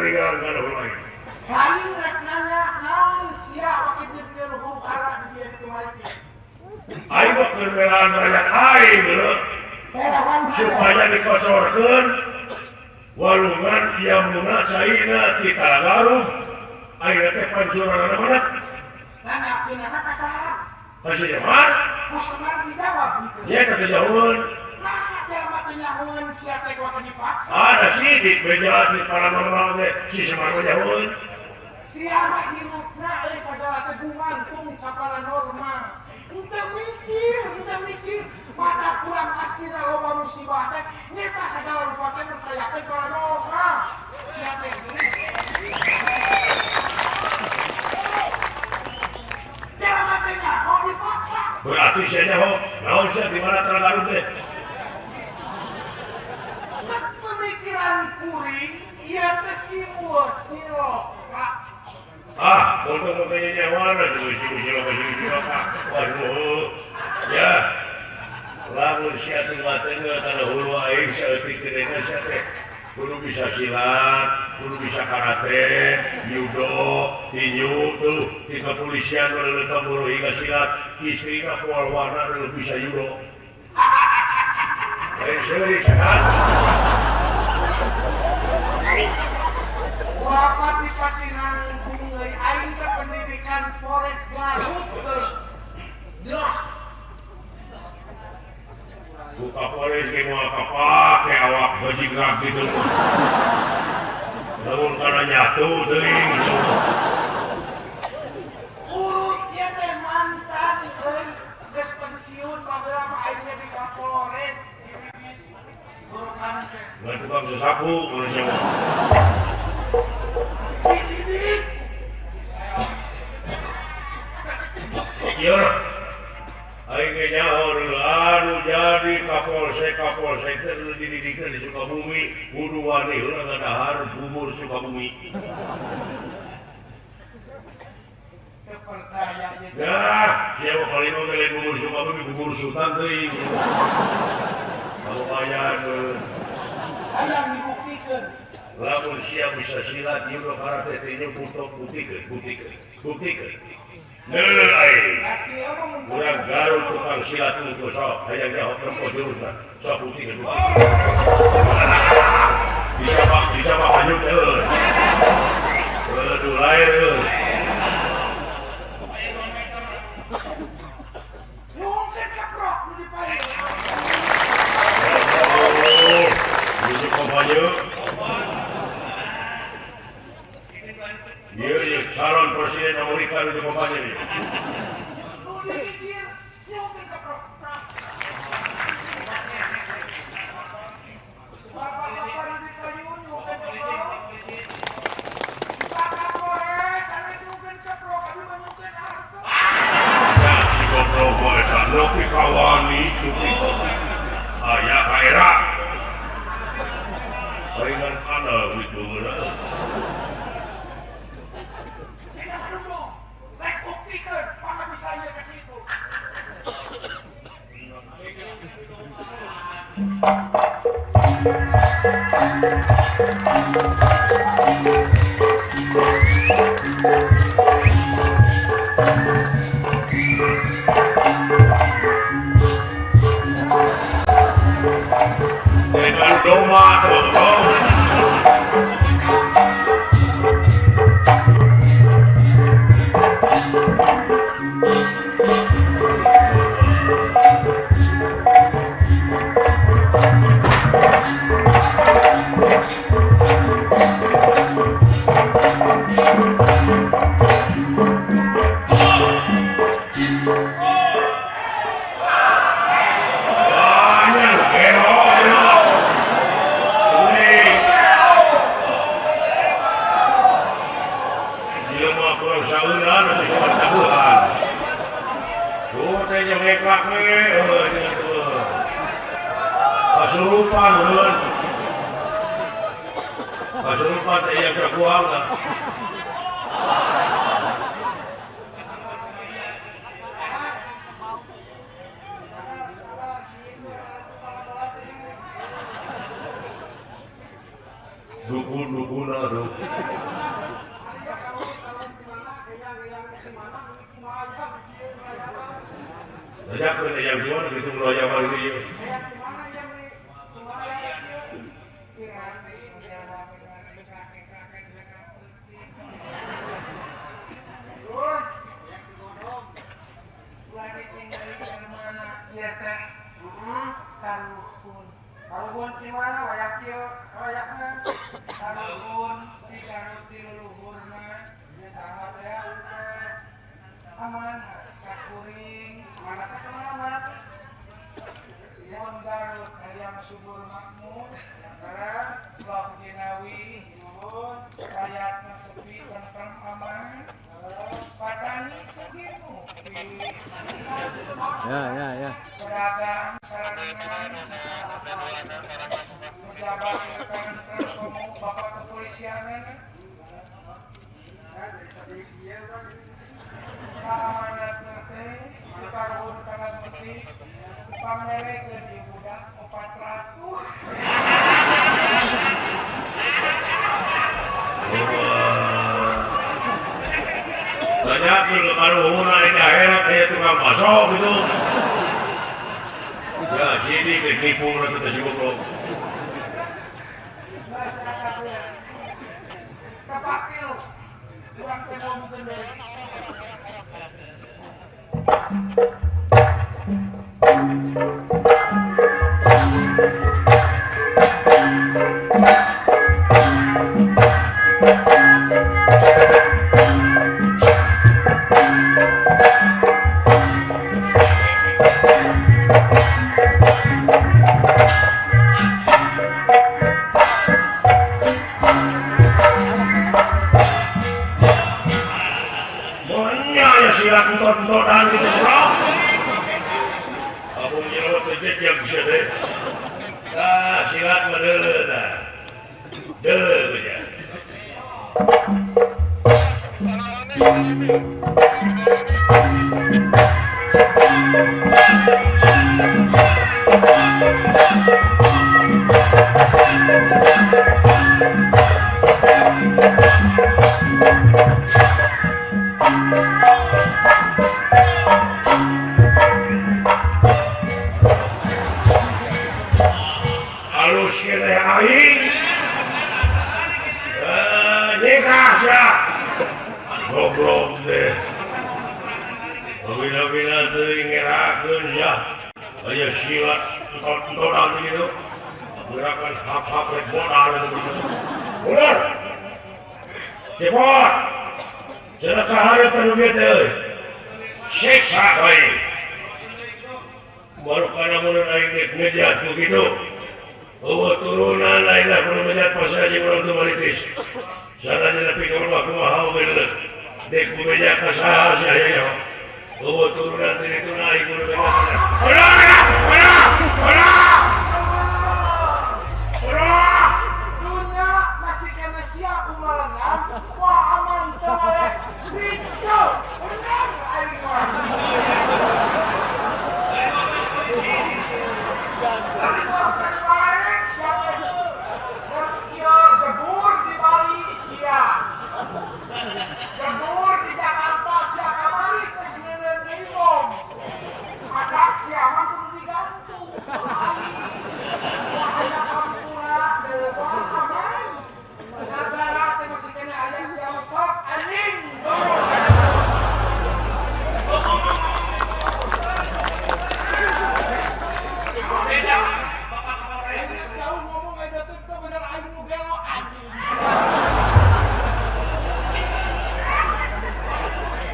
meninggal enggak ada lain. Lain rek nanya naon sia pake jeung huru hara di dia kemarin. Aing mah keur belaan rakyat aing beuleuh. Supaya dikosorkeun walungan iamuna caina ti Talagarum. Ayeuna teh pancuranana mana? Nanya pinana ka saha? Ka si Jamal? Kusaha dijawab gitu. Nya ka kejauhan. Nah, jelema teh nyahoeun sia teh kudu dipaksa. Ada sidik beja di paranormal teh si Semar jauhan. Sia mah hirupna euy sagala teh gumantung ka paranormal. Kita mikir, mata kurang astina loba musibah teh nyata segala rupa teh percayakeun paranormal. Sia teh jelema teh nyaho dipaksa. Berarti sia nyaho, naon sia di mana Talagarum teh? Pemikiran kuring ieu teh simbol siloka. Untuk makanya nyawana juga waduh ya lamun sia teh ngatenna kana hulu aing saeutik kedena sia teh kudu bisa silat, kudu bisa karate, judo, tinju tuh di kepolisian leuleut tamburu hingga silat, istrina poal warna leuleut bisa judo. Lain seuri kan? Bapak dipatinan aing teh pendidikan Polres Garut dah. Buka Polres ge moal kapake awak bajigrak gitu. Lamun kana nyatu teuing gitu. Urut ieu teh mantan euy geus pensiun baheula mah aingnya di Kapolres. Urusan teh. Ngan tukang sesapu manusia mah. Dididik. Iya, aing ge nyaho anu jadi Kapolsek teh dididikeun di Sukabumi, kudu wani heula ngadahar bubur Sukabumi. Kepercaya aja. Nah, siapa paling mau ngeliat bubur Sukabumi, bubur Sultan teuing. Kamu bayakeun. Hayang dibuktikan. Lamun sia bisa silat, judo karate teh butuh buktikan. Neuleuh aing. Urang Garut tukang silat unggul sok, hayang nyaho tempo jurusan. Sok buktikan. Bisa mah hanyut euy. Waduh lair euy. Mungkin keprok nu diparing. Itu kampanye. Iya, calon presiden Amerika itu kampanye nih. Nu dipikir, mungkin keprok. Bapak-bapak nu dipayun mungkin keprok. Pak Kapolres, ada mungkin keprok, tapi mungkin harta. Ya, si goblok gue sandok di kawani, ayah kaira. Palingan kana gitu bener. Rek buktikan, mana bisa ia ke situ. Dengan doma tuh. Kasurupan teh yang terkuang lah. Dukun-dukun aduh. Aja ke yang gimana gitu mulai yang baru ini. Kayak gimana yang di gimana ya? Piranti menjawab terus lagi tinggal di mana? Iya teh. Karuhun. Karuhun gimana? Wayak kieu, wayakna. Karuhun di karuti leluhurna. Dia sahabat ya. Aman, sakuring. Mana teh kemana? Mon Garut, ayam subur makmur. Terus Blok Jinawi, nuhun. Rakyatna sepi, tentrem aman. Patani segitu. Ya. Beragam sarangan. Pejabat rekan kamu Bapak Kepolisian. Amanat nanti, kita ruhun kana mesti pamere ke di budak 400. Banyak tuh kalau mulai daerah kayak tukang bakso gitu. Ya, jadi ketipu nanti tersebut bro. Kepakil, kurang tembok sendiri. Tontonan gitu bro. Abang nyelot kejut yang bisa deh. Nah, silat medele dah. Dele aja. Halus kira aing. Nikah siap. Goblok deh. Bina-bina teuing ngerakeun sia. Aya silat tontonan gitu. Gerakan hap-hap rek modal itu. Bener. Cepot. Cenah kaharep anu kieu teh. Siksa bae. Baru kana mun aing ngejat begitu. Turunan lainlah kudu ngejat pasal jeung urang teu balitis. Sarana nepi ka urang kumaha bener. Dek bumeja ka saha sia aya. Turunan teh itu naik kudu ngejat. Dunia masih kena siap kumalengan. Wah aman temalek. Rico. Benar aing mah. Gebur di Bali siap. Gebur di Jakarta siap kamari ke Senenan Imom. Madak siaman kudu digantung. Ada kampuna dewa aman. Negara teh masih kena aya siapa sok anjing. Aing jauh ngomong aing deket teh bener aing nu gelo anjing.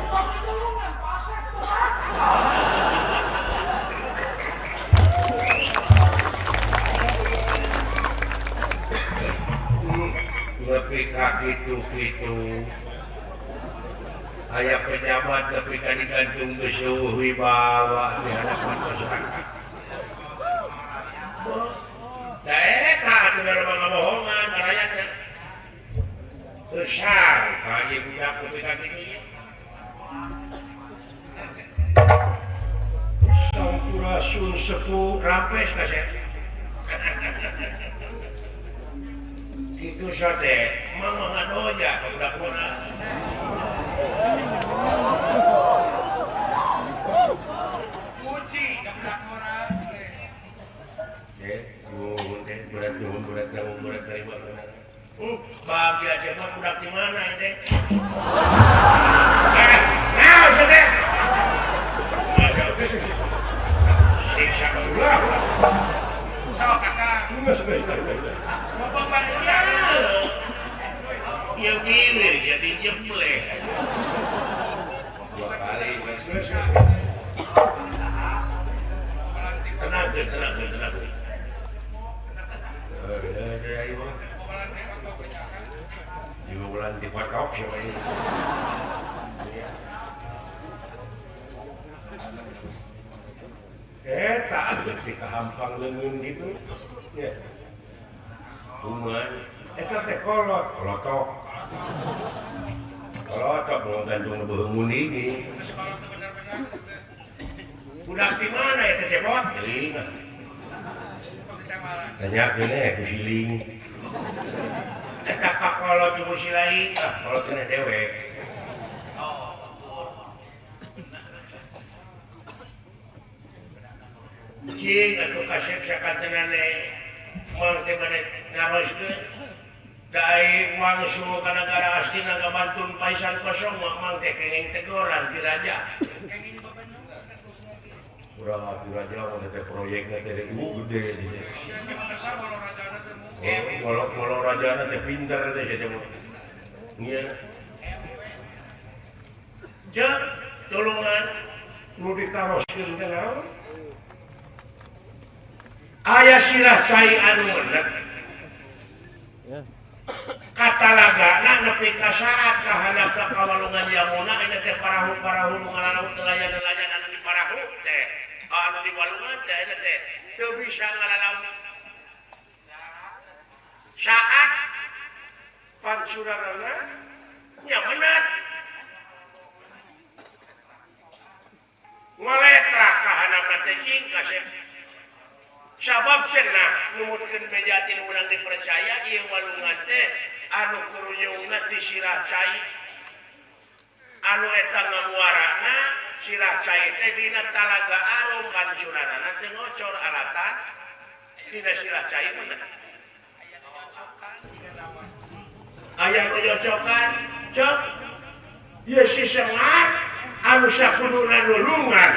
Pakai tulungan pasek Lebih kaki gitu. Aya pejabat tapi kan digantung ke suhu wibawa di hadapan masyarakat. Daerah itu dalam bohongan rakyatnya. Besar kali budak lebih kaki ini. Sampurasun sepuh rapes kasih. Itu sate, mama ngadoja ke budak-budak. Muji Bapak Bandura. Ya gini jadi jembleh. Dua kali selesai. Tenang. Juga bulan di patok siapa ini? Tak ketika hampang lengan gitu, ya. Cuman, teh kolotok. Kolotok mau gantung berhembun ini. Udah di mana ya kecepot? Tanya kene kusiling. Kakak kalau cuma silai, kalau kena dewek. Cing atau kasep sakatenane mau temane ngaroskeun dai uang suhu ka negara astina ngabantun paisan kosong mang teh kenging teguran ti raja. Urang atuh raja mah teh proyekna teh gede di. Kalau rajana teh pintar teh saja mah. Iya. Jak tolongan nu ditaroskeun teh naon? Aya sirah cai anu menep. Kata lagana nepi ka saat kahandap ka kawalungan yamuna aya teh parahu nu ngalaut nelayan anu di parahu teh. Anu di walungan teh aya teh teu bisa ngalalaut. Saat pansurarana nya bener. Ngaletra kahandapna teh cing kasep. Sabab cenah numutkeun meja ti urang dipercaya ieu walungan teh anu kurunyungna di sirah cai anu eta ngamuarana sirah cai teh dina talaga arum pansurarana teh ngocor alatan dina sirah cai mana aya cocokan cok ieu si sengar anu sakuduna nulungan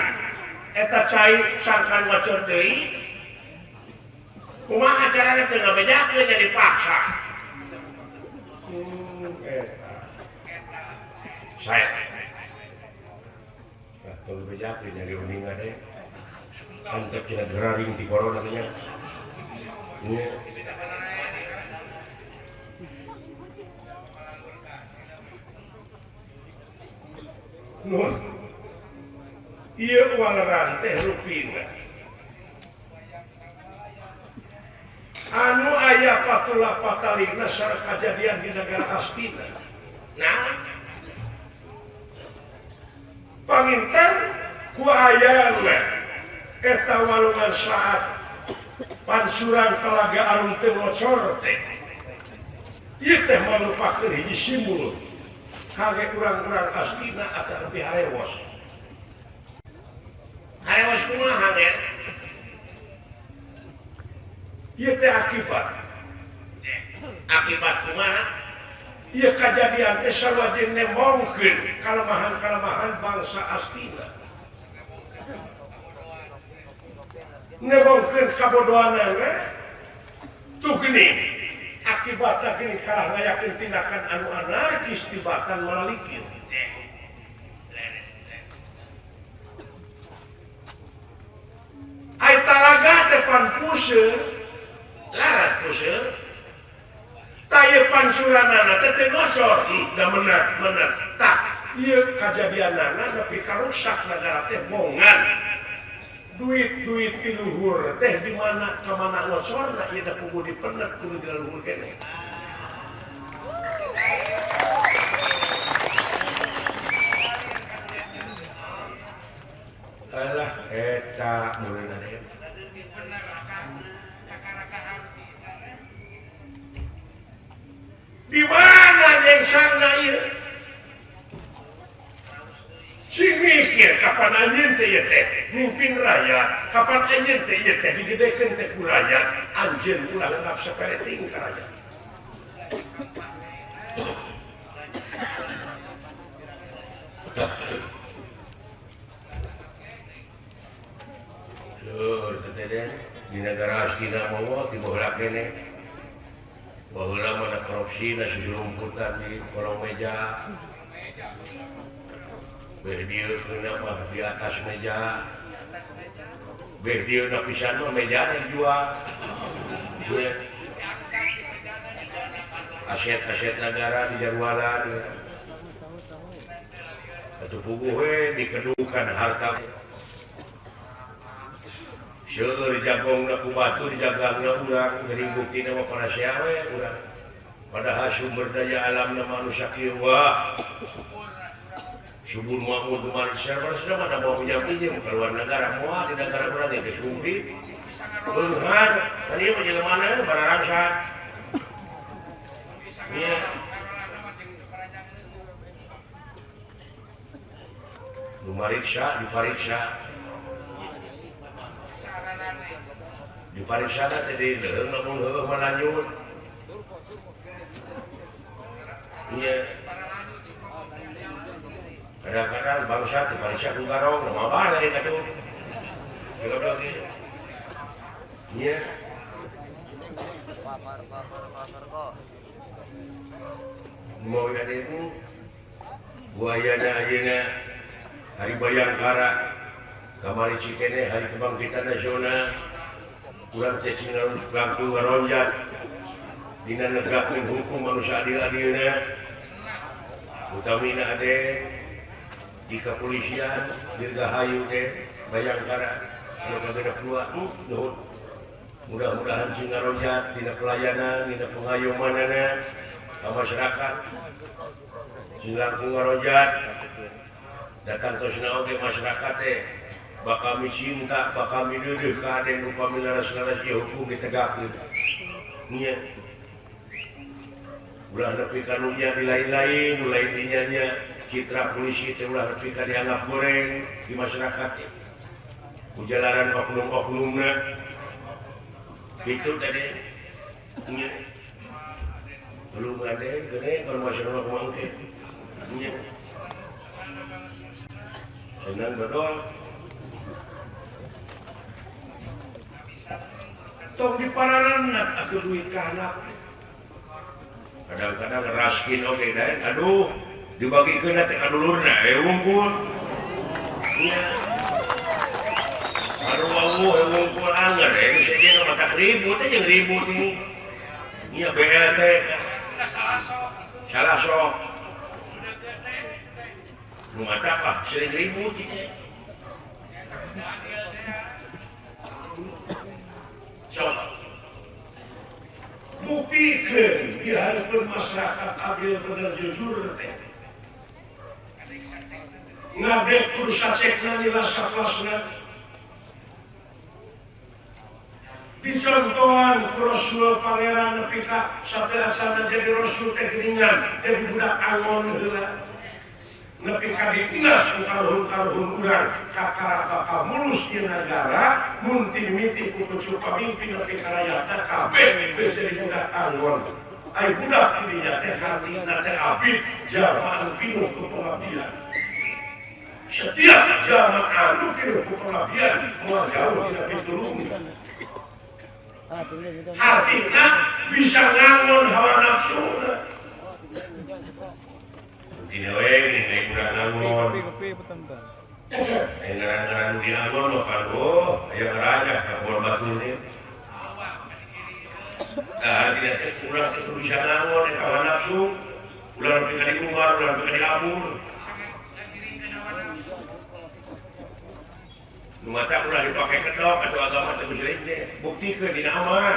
eta cai sangkan ngocor deui. Kumaha caranya teu ngabejakeun jadi paksa. Saya. Nah, kalau bejakeun jadi uningan deh. Antep cenah geraring di corona nya. Iya. Nuhun. Ieu waleran teh rupina. Anu aya patula patalina sareng kajadian di negara Astina. Nah, paminten ku ayana eta walungan saat pansuran Talaga Arum teu ngocor teh. Ieu teh marupakeun hiji simbol kangge urang-urang Astina atuh lebih harewos. Harewos kumaha ge? Ieu teh akibat kumaha? Ieu kajadian teh salajeng nemongkeun kalemahan-kalemahan bangsa Astina. Nemongkeun kabodohanna tuh geuning akibatna geuning kalah ngayakeun tindakan anu anarkis tibatan malalikir. Ai talaga depan puseur larat puseur taya pansuranana teh ngocor da bener tak ieu kajadianana nepi karusak negara teh bongan duit ti luhur teh di mana ka mana ngocorna ieu teh kudu dipenet kudu diluhur keneh. Alah eta mulana teh di mana yang sana ieu? Sing mikir kapan anjeun teh ieu teh mimpin rakyat, kapan anjeun teh ieu teh digedekeun teh ku rakyat, anjeun ulah anggap sapere ting ka rakyat. Di negara tidak mau dibolak ini bahwa mana korupsi dan rumputan di kolong meja berdieu kenapa di atas meja berdieu napisan mah meja yang jual aset-aset negara di jawalan atau puguh dikedukan harta seueur jagong na ku batu dijagangna urang geuning bukti nama para siawe urang padahal sumber daya alamna manusia kieu wah subur makmur kemarin server sudah mana mau pinjam keluar negara moal di negara urang geus kumplit beunghar tadi mah jelema mana bararangsa nya dipariksa dipariksa tadi leung namun heueuh melanjut iya kadang-kadang bangsa dipariksa ku garong nama bae dari katuh kira-kira gitu iya mau ada itu buayana ayeuna hari Bayangkara kamari cikene hari kebangkitan nasional urang teh cingalun bangku ngaronjat dina negakeun hukum manusia adil-adilna utamina ade di kepolisian dirgahayu teh Bayangkara anu kabeh keluar nuhun mudah-mudahan sing ngaronjat dina pelayanan dina pengayomanana ka masyarakat sing langkung ngaronjat datang ke sana oge masyarakat teh bakal cinta bakal mideudeuh ka aden upami laras-laras ieu hukum ditegakkeun nya ulah nepi ka nu nya di lain-lain mulai dinya citra polisi teh ulah nepi ka dianggap goreng di masyarakat teh ujalaran oknum-oknumna itu tadi nya belum ada gede kalau masyarakat kumaha teh nya senang dodol tong di pararanna atuh duit ka anak kadang-kadang raskin oge dae aduh dibagikeun teh ka dulurna wungkul nya aduh wawuh wungkul anger sejenna mah tak ribut teh jeung ribut ini nya BLT salah sok nu mata apa sering ribut itu coba buktikan biar bermasyarakat adil benar jujur teh ngadek kursasekna nilai saklasna dicontohan Rasul Pangeran nepi ka sateasana jadi Rasul teh geuningan jadi budak angon heula nepi ka dinas karuhun urang kakara mulus di negara mun timiti putus pamimpin nepi ka rakyatna kabeh geus jadi budak angon ai budak dinya teh hartina teh abid jamaah pinuh ku pengabdian setiap jamaah anu pinuh ku pengabdian moal jauh tina pitulung artinya bisa ngangon hawa nafsu tidak ini kayak udah ngangon ngaran-ngaran di angon mah kanggo aya ngaraja ka bola batu ini tidak kurang itu bisa ngangon hawa nafsu ulah nepi ka di umar ulah nepi ka di labur nu mata ulah dipake kedok atau agama teu jelek buktikeun dina amal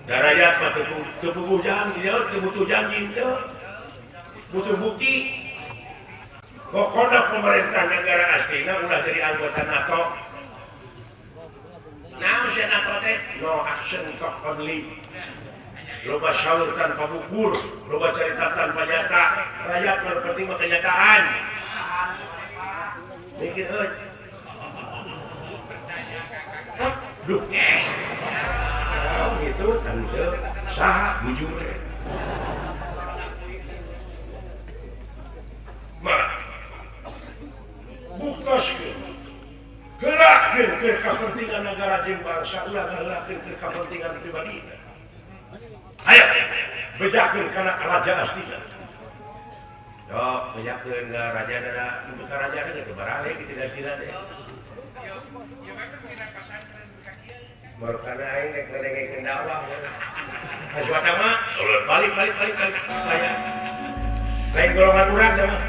darajat mah teu puguh janji teu butuh janji teu butuh bukti pokokna pemerintah negara astina ulah jadi anggota NATO naon sia NATO teh no action talk only loba syaur tanpa bukur loba cerita tanpa nyata rakyat berpenting mah kenyataan mikir duh gitu tante saha bujur mah buktos gerak bejakeun ke kepentingan negara jeung bangsa ulah ngalakeun ke kepentingan pribadi. Ayo bejakeun kana kerajaan aslinya. Sok bejakeun ka raja-raja untuk kerajaan teh barale kitu tidak teh. Markana aing nek ngedengekeun dakwah. Hajuat mah balik saya. Lain golongan urang teh mah.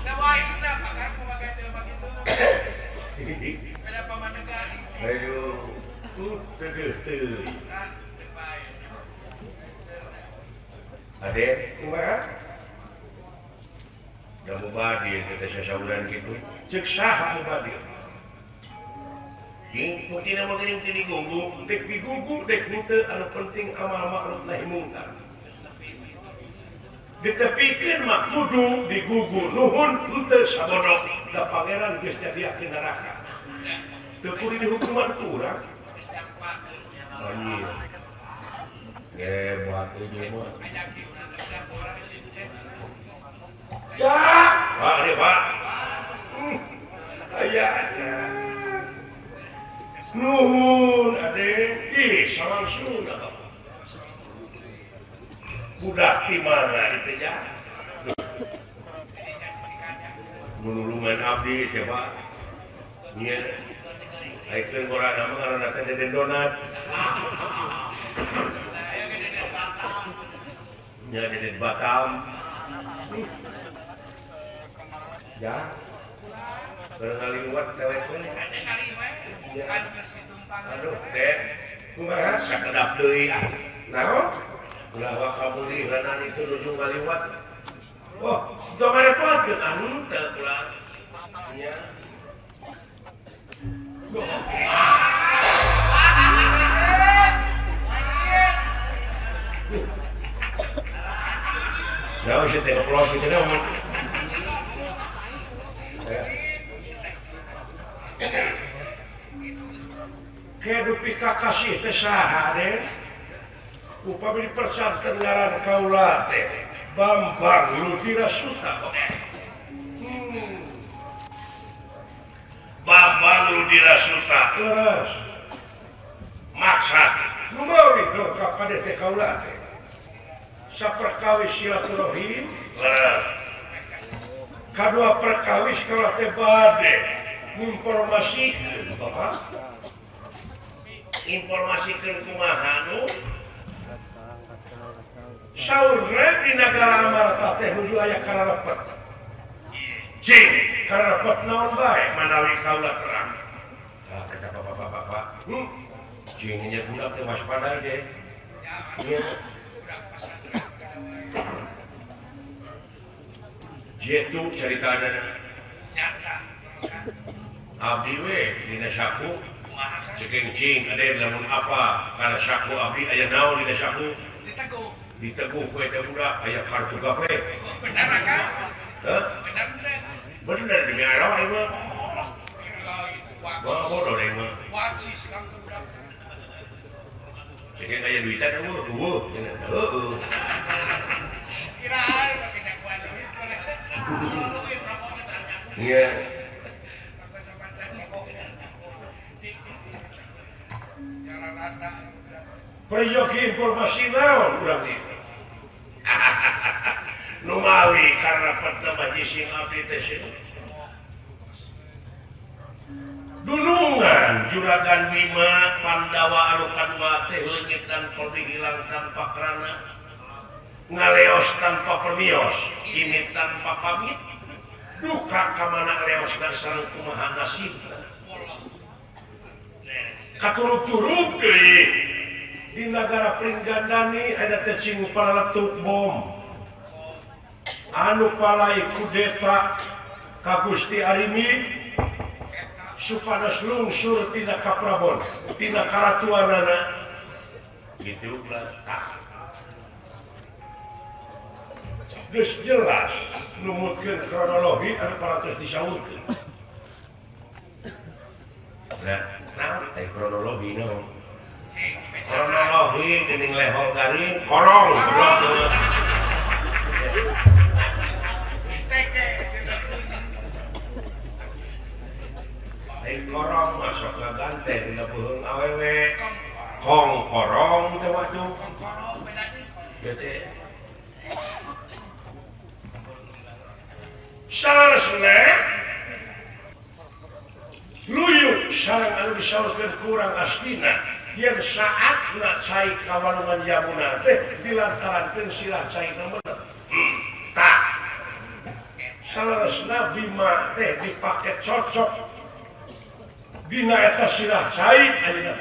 Da wae siapa kan pemakai jelema kitu. Beda pamandegan. Ayo, teu. Aden, kumaha? Da mubadi teh sasauran kitu. Ceuk saha mubadi? Yang penting nama gering tadi gugu, dek digugu, dek nute, anu penting amal ma'ruf nahi mungkar. Ditepikeun mah kudu digugu, nuhun henteu sabodok, da pangeran geus nyadiakeun neraka. Teu kudu dihukuman urang. Anjir. Hebat ieu mah. Ya, Pak, dia Pak. Aya. Nuhun Aden, salam sunah. Budak di mana itu ya? Menulungan abdi coba. Iya. Aikeun urang mah karena teh Deden Donat. Ya Deden Batam. Ya. Berngaliwat telepon. Ya. Aduh, teh. Kumaha sakedap deui ah. Naon? Ulah wakabuli ranan itu nuju ngaliwat. Oh, itu merepotkeun anu teh ulah. Nya. Naon sih teh ngoplos kitu naon? Kehidupi kakasih teh saha deh upami dipersantren ngaran kaula teh Bambang Ludira Suta Bambang Ludira Suta terus maksud numawi dongkap pada teh kaula teh saperkawis silaturahim kadua perkawis kaula teh bade informasikeun Bapak informasikeun kumaha nu saurna di negara Amarta teh nuju aya kararepet jing kararepet naon bae manawi kaula terang kata bapak-bapak jing nya budak teh waspada ge ieu jitu caritana abdi we dina saku cekeng cing ada lamun apa kana saku abdi aya naon dina saku diteguh kue teh budak aya kartu gape bener kan heh bener demi Allah ieu mah bodoh deui mah wacis kang budak cekeng aya duitan heueuh cenah heueuh kira aya pakai kuat iya perjoki informasi naon urang ieu numawi karena patna majising abdi teh dunungan juragan Bima Pandawa anu kadua teh leungit dan polri hilang tanpa krana ngaleos tanpa permios ini tanpa pamit duka kamana leos dan sareng kumaha nasibna katurut-turut deui di negara Pringgandani ada tecing paletuk bom anu palai kudeta ka Gusti Arimi supados lungsur tina ka Prabon tina karatuanana gitu lah geus jelas numutkeun kronologi anu parantos disaurkeun nah naon teh kronologi naon kronologi geuning leho garing korong aing teh dina beuheung awewe kongkorong teh waduh gede salasna luyuk sareng anu disaurkeun kurang astina yen saatna cai kawalungan jamuna teh dilantarankeun silah cai bener tah salasna bima teh dipake cocok dina eta silah cai ayeuna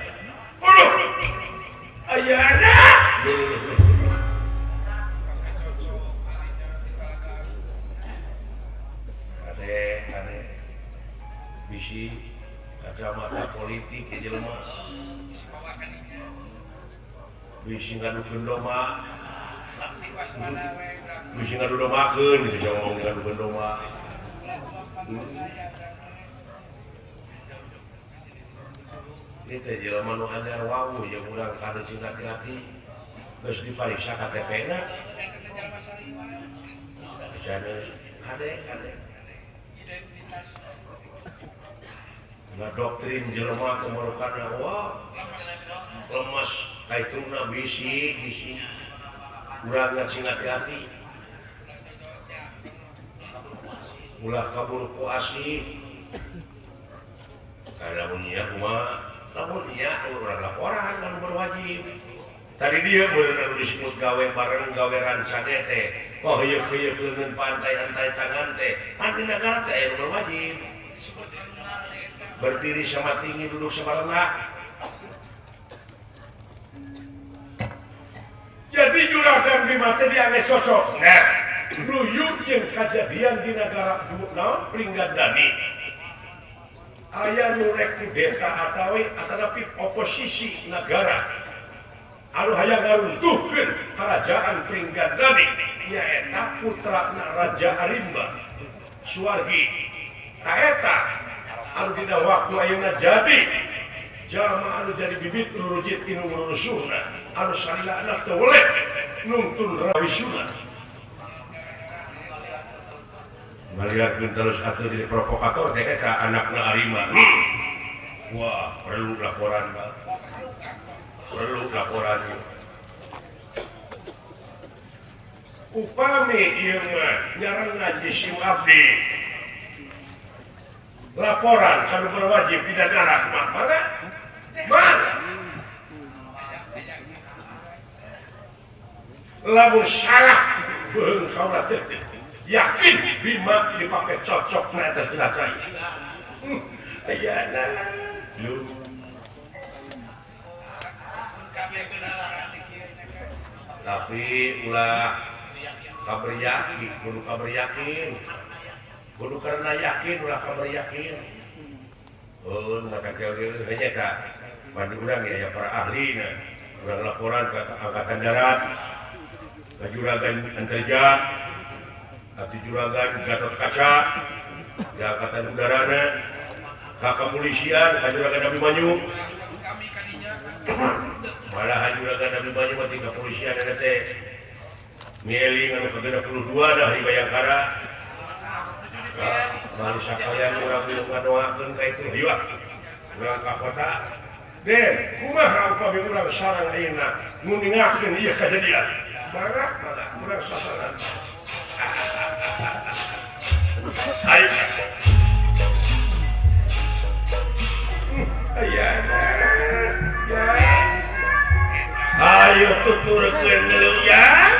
ayeuna ade bisi kacamata politik ke jelema bisi ngadukeun doma bisi ngadu domakeun gitu ngomong ngadukeun doma itu jelema nu anyar wawu jeung urang kada cing hati-hati geus dipariksa KTP-na jane kade na doktrin jelema kemerukana wah lemas kaituna bisi urang cing hati-hati ulah kabur ku asih kada munya kumaha namun iya orang laporan kan berwajib tadi dia benar disebut gawe bareng gawe rancane teh oh iya keungeun pantai antai tangan teh anti negara teh berwajib berdiri sama tinggi duduk sama rendah jadi juragan bima teh dianggap cocok nah luyuk yang kejadian di negara naon Pringgandani aya nurek kudeta ataupun oposisi negara anu hayang ngaruntuhkeun kerajaan Pringgandani nyaeta putrana Raja Arimba Suwargi kaeta anu dina waktu ayeuna jadi jalma anu jadi bibit nurujit inu rusuhna anu salilana teu weleh nuntun rawisuna melihatkan terus atau jadi provokator eta anakna Arima wah perlu laporan Pak perlu laporan upami ieu mah nyarang ngaji sim abdi laporan anu berwajib di negara mah mana lamun salah beung kaula teh yakin bima dipakai cocok na eta cilacai ayeuna lu tapi ulah kabar yakin kudu karena yakin ulah kabar yakin oh maka teori hanya tak bagi urang ya para ahli na urang laporan ke angkatan darat ke juragan Antarja abdi juragan Gatot Kaca di angkatan udarana ke kepolisian ke juragan Abimanyu malah juragan Abimanyu mati kepolisian ada teh mieling anu ke-22 dah di Bayangkara mali sakalian urang bilu ngadoakeun ka itu ieu urang ka kota den kumaha upami urang sareng ayeuna mun ningakeun ieu kejadian mangga urang sasaran ayo ayo tuturkeun deuleu ya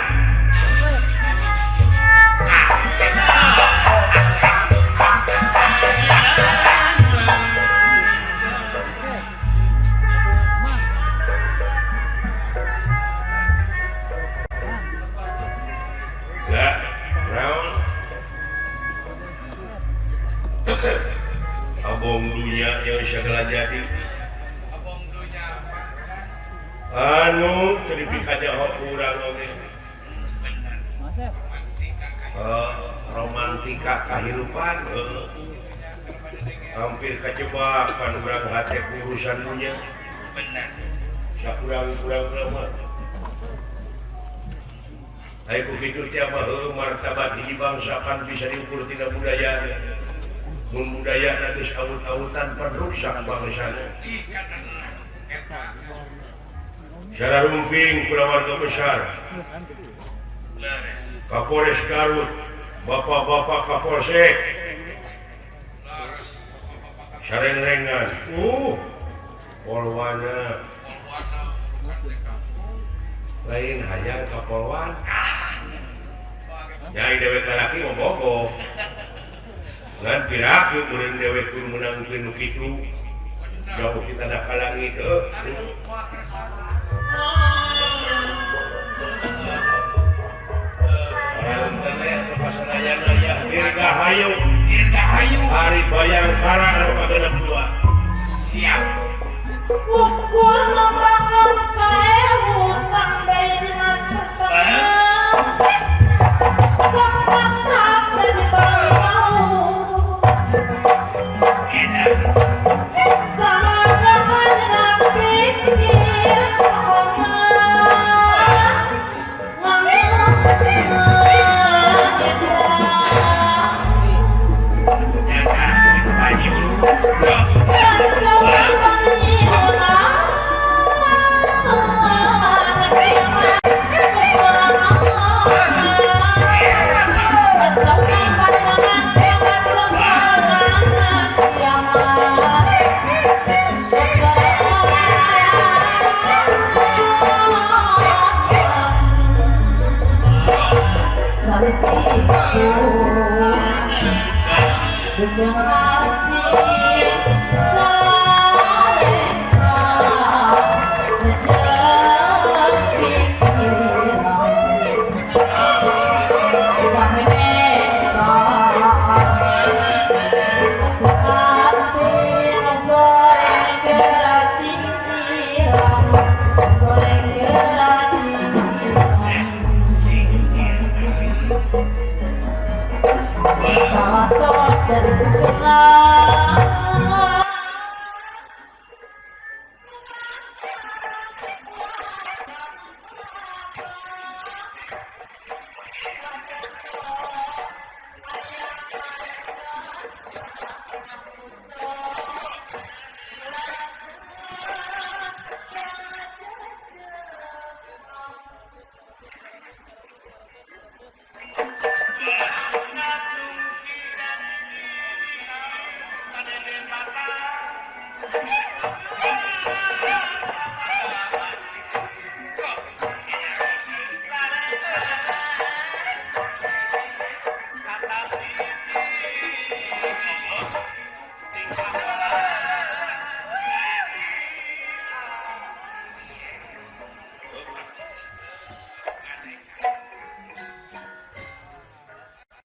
abong dunya yang segala jadi abong dunya anu teripik aja urang oge romantika kehidupan hampir kejebak kan urang hati urusan dunya sakurang-kurang lama ayo begitu tiap martabat di bangsa kan bisa diukur tidak budaya budaya nanti awut-awutan perusak bangsana. Secara rumping keluarga besar Kapolres Garut, bapak-bapak Kapolsek, sarenrengan, polwana, lain hanya kapolwan, nyai dewek laki mau bogoh, ngan piraku kemudian dewek pun menang penuh itu, jauh kita nak kalangi ke. Dirgahayu hari Bayangkara anu kagenep 2 siap ukur nembangan kaewu kang benas sakak tak sedibau sama jangan nak pikir